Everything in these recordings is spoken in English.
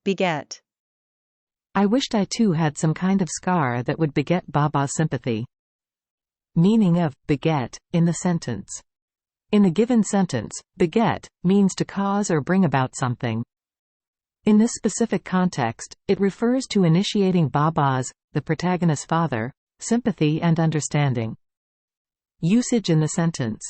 beget. I wished I too had some kind of scar that would beget Baba's sympathy. Meaning of beget in the sentence. In the given sentence, beget means to cause or bring about something. In this specific context, it refers to initiating Baba's, the protagonist's father, sympathy and understanding. Usage in the sentence.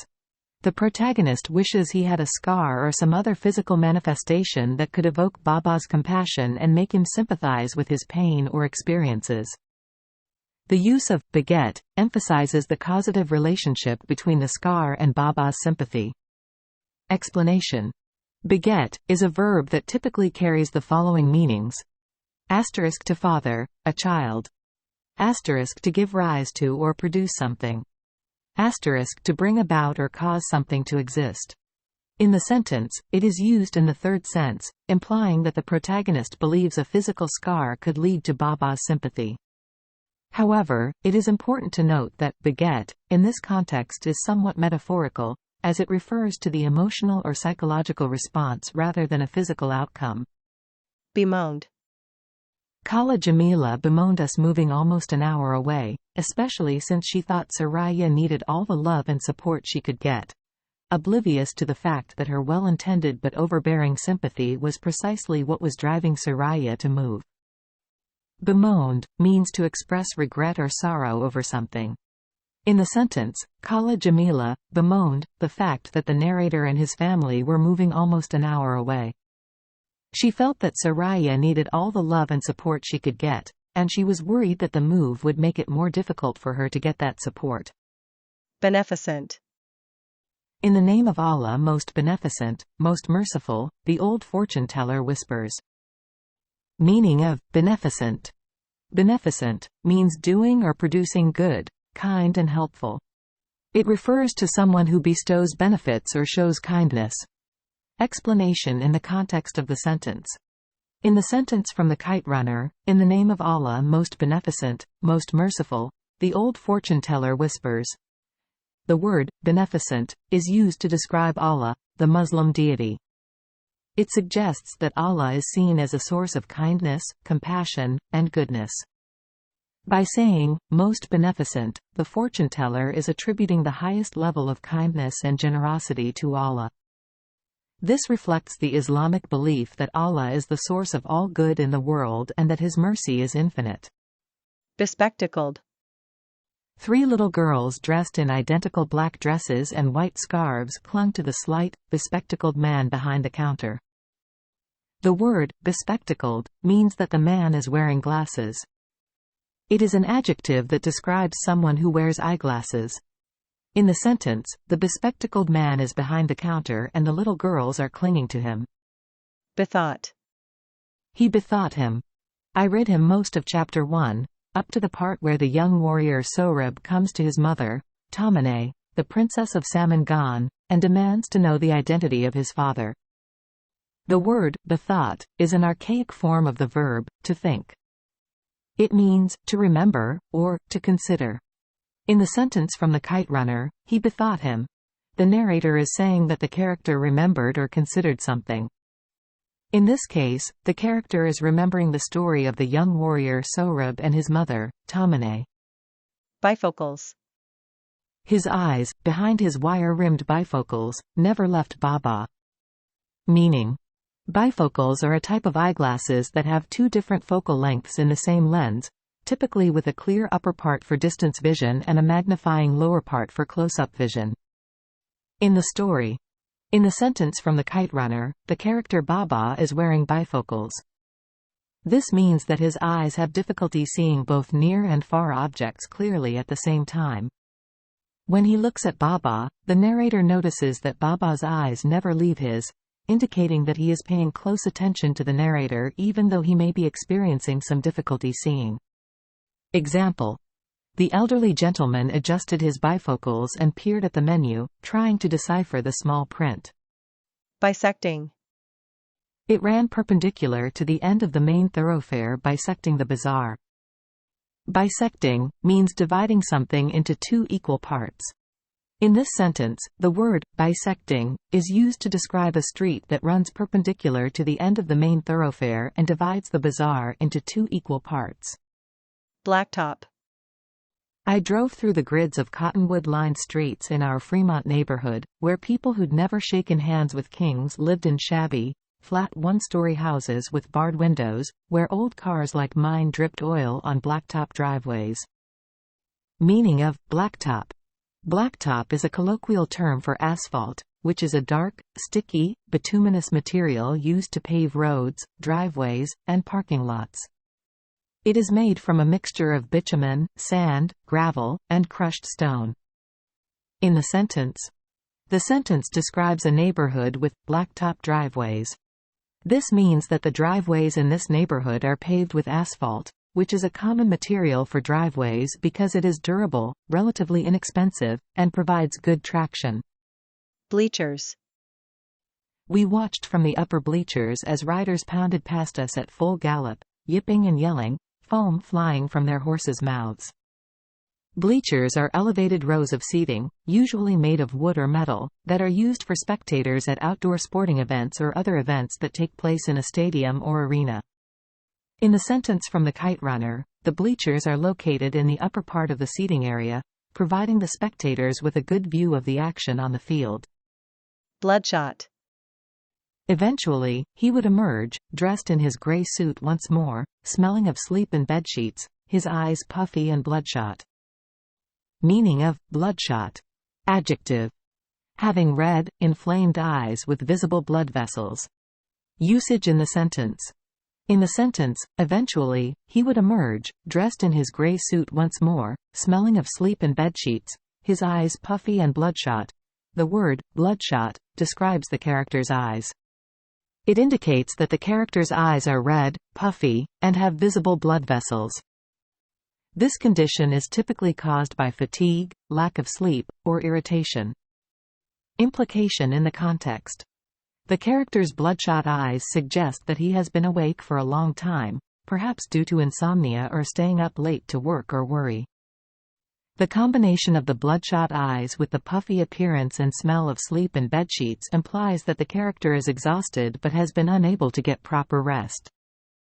The protagonist wishes he had a scar or some other physical manifestation that could evoke Baba's compassion and make him sympathize with his pain or experiences. The use of beget emphasizes the causative relationship between the scar and Baba's sympathy. Explanation. Beget is a verb that typically carries the following meanings. Asterisk to father, a child. Asterisk to give rise to or produce something. Asterisk to bring about or cause something to exist. In the sentence, it is used in the third sense, implying that the protagonist believes a physical scar could lead to Baba's sympathy. However, it is important to note that beget, in this context, is somewhat metaphorical, as it refers to the emotional or psychological response rather than a physical outcome. Bemoaned. Khala Jamila bemoaned us moving almost an hour away, especially since she thought Soraya needed all the love and support she could get, oblivious to the fact that her well-intended but overbearing sympathy was precisely what was driving Soraya to move. Bemoaned means to express regret or sorrow over something. In the sentence, Khala Jamila bemoaned the fact that the narrator and his family were moving almost an hour away. She felt that Soraya needed all the love and support she could get, and she was worried that the move would make it more difficult for her to get that support. Beneficent. In the name of Allah, most beneficent, most merciful, the old fortune-teller whispers. Meaning of beneficent. Beneficent means doing or producing good, kind and helpful. It refers to someone who bestows benefits or shows kindness. Explanation in the context of the sentence. In the sentence from the Kite runner, in the name of Allah, most beneficent, most merciful, the old fortune-teller whispers. The word beneficent is used to describe Allah, the Muslim deity. It suggests that Allah is seen as a source of kindness, compassion, and goodness. By saying, most beneficent, the fortune-teller is attributing the highest level of kindness and generosity to Allah. This reflects the Islamic belief that Allah is the source of all good in the world and that His mercy is infinite. Bespectacled. 3 little girls dressed in identical black dresses and white scarves clung to the slight, bespectacled man behind the counter. The word, bespectacled, means that the man is wearing glasses. It is an adjective that describes someone who wears eyeglasses. In the sentence, the bespectacled man is behind the counter and the little girls are clinging to him. Bethought. He bethought him. I read him most of chapter 1, up to the part where the young warrior Sohrab comes to his mother, Tamine, the princess of Samangan, and demands to know the identity of his father. The word, bethought, is an archaic form of the verb, to think. It means, to remember, or, to consider. In the sentence from the Kite runner, he bethought him. The narrator is saying that the character remembered or considered something. In this case, the character is remembering the story of the young warrior Sohrab and his mother, Tamine. Bifocals. His eyes, behind his wire-rimmed bifocals, never left Baba. Meaning. Bifocals are a type of eyeglasses that have 2 different focal lengths in the same lens, typically with a clear upper part for distance vision and a magnifying lower part for close-up vision. In the story. In the sentence from the Kite runner, the character Baba is wearing bifocals. This means that his eyes have difficulty seeing both near and far objects clearly at the same time. When he looks at Baba, the narrator notices that Baba's eyes never leave his, indicating that he is paying close attention to the narrator even though he may be experiencing some difficulty seeing. Example. The elderly gentleman adjusted his bifocals and peered at the menu, trying to decipher the small print. Bisecting. It ran perpendicular to the end of the main thoroughfare, bisecting the bazaar. Bisecting means dividing something into 2 equal parts. In this sentence, the word bisecting is used to describe a street that runs perpendicular to the end of the main thoroughfare and divides the bazaar into two equal parts. Blacktop. I drove through the grids of cottonwood-lined streets in our Fremont neighborhood, where people who'd never shaken hands with kings lived in shabby, flat one-story houses with barred windows, where old cars like mine dripped oil on blacktop driveways. Meaning of blacktop. Blacktop is a colloquial term for asphalt, which is a dark, sticky, bituminous material used to pave roads, driveways, and parking lots. It is made from a mixture of bitumen, sand, gravel, and crushed stone. In the sentence describes a neighborhood with blacktop driveways. This means that the driveways in this neighborhood are paved with asphalt, which is a common material for driveways because it is durable, relatively inexpensive, and provides good traction. Bleachers. We watched from the upper bleachers as riders pounded past us at full gallop, yipping and yelling, foam flying from their horses' mouths. Bleachers are elevated rows of seating, usually made of wood or metal, that are used for spectators at outdoor sporting events or other events that take place in a stadium or arena. In the sentence from the Kite runner, the bleachers are located in the upper part of the seating area, providing the spectators with a good view of the action on the field. Bloodshot. Eventually, he would emerge, dressed in his gray suit once more, smelling of sleep and bedsheets, his eyes puffy and bloodshot. Meaning of bloodshot. Adjective. Having red, inflamed eyes with visible blood vessels. Usage in the sentence. In the sentence, eventually, he would emerge, dressed in his gray suit once more, smelling of sleep and bedsheets, his eyes puffy and bloodshot. The word, bloodshot, describes the character's eyes. It indicates that the character's eyes are red, puffy, and have visible blood vessels. This condition is typically caused by fatigue, lack of sleep, or irritation. Implication in the context. The character's bloodshot eyes suggest that he has been awake for a long time, perhaps due to insomnia or staying up late to work or worry. The combination of the bloodshot eyes with the puffy appearance and smell of sleep and bedsheets implies that the character is exhausted but has been unable to get proper rest.